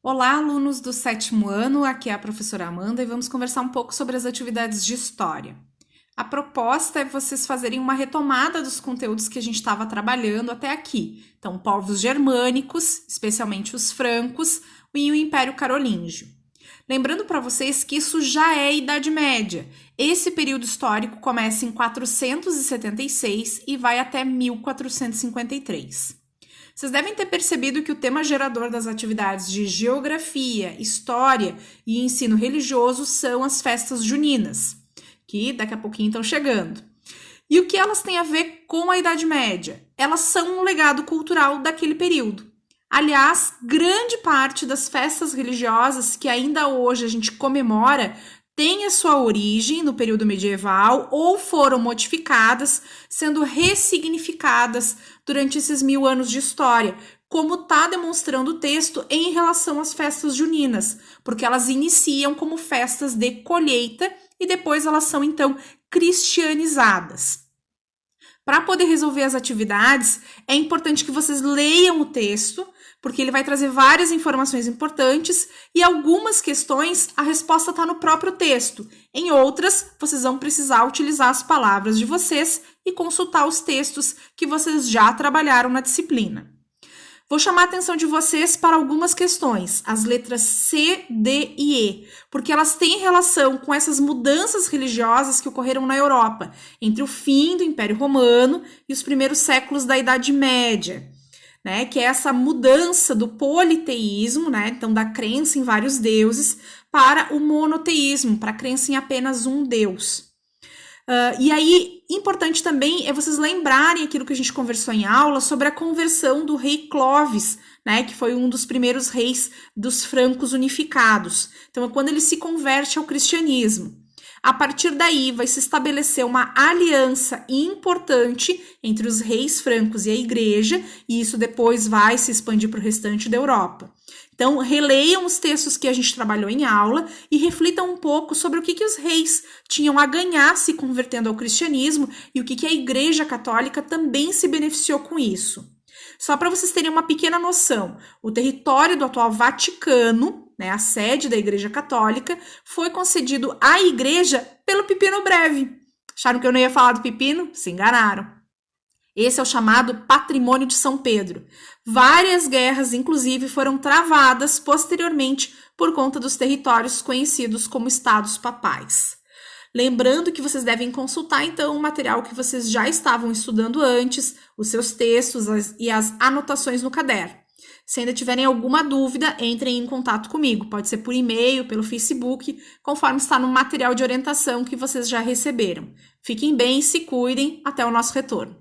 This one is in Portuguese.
Olá, alunos do sétimo ano, aqui é a professora Amanda e vamos conversar um pouco sobre as atividades de história. A proposta é vocês fazerem uma retomada dos conteúdos que a gente estava trabalhando até aqui. Então, povos germânicos, especialmente os francos, e o Império Carolíngio. Lembrando para vocês que isso já é Idade Média. Esse período histórico começa em 476 e vai até 1453. Vocês devem ter percebido que o tema gerador das atividades de geografia, história e ensino religioso são as festas juninas, que daqui a pouquinho estão chegando. E o que elas têm a ver com a Idade Média? Elas são um legado cultural daquele período. Aliás, grande parte das festas religiosas que ainda hoje a gente comemora têm a sua origem no período medieval ou foram modificadas, sendo ressignificadas durante esses 1000 anos de história, como está demonstrando o texto em relação às festas juninas, porque elas iniciam como festas de colheita e depois elas são então cristianizadas. Para poder resolver as atividades, é importante que vocês leiam o texto, porque ele vai trazer várias informações importantes e algumas questões a resposta está no próprio texto. Em outras, vocês vão precisar utilizar as palavras de vocês e consultar os textos que vocês já trabalharam na disciplina. Vou chamar a atenção de vocês para algumas questões, as letras C, D e E, porque elas têm relação com essas mudanças religiosas que ocorreram na Europa, entre o fim do Império Romano e os primeiros séculos da Idade Média, né? Que é essa mudança do politeísmo, né? Então, da crença em vários deuses, para o monoteísmo, para a crença em apenas um Deus. E aí, importante também é vocês lembrarem aquilo que a gente conversou em aula sobre a conversão do rei Clovis, né, que foi um dos primeiros reis dos francos unificados. Então, é quando ele se converte ao cristianismo. A partir daí, vai se estabelecer uma aliança importante entre os reis francos e a igreja, e isso depois vai se expandir para o restante da Europa. Então, releiam os textos que a gente trabalhou em aula e reflitam um pouco sobre o que os reis tinham a ganhar se convertendo ao cristianismo e o que a Igreja Católica também se beneficiou com isso. Só para vocês terem uma pequena noção, o território do atual Vaticano, né, a sede da Igreja Católica, foi concedido à Igreja pelo Pipino Breve. Acharam que eu não ia falar do Pipino? Se enganaram. Esse é o chamado Patrimônio de São Pedro. Várias guerras, inclusive, foram travadas posteriormente por conta dos territórios conhecidos como Estados Papais. Lembrando que vocês devem consultar, então, o material que vocês já estavam estudando antes, os seus textos e as anotações no caderno. Se ainda tiverem alguma dúvida, entrem em contato comigo. Pode ser por e-mail, pelo Facebook, conforme está no material de orientação que vocês já receberam. Fiquem bem, se cuidem. Até o nosso retorno.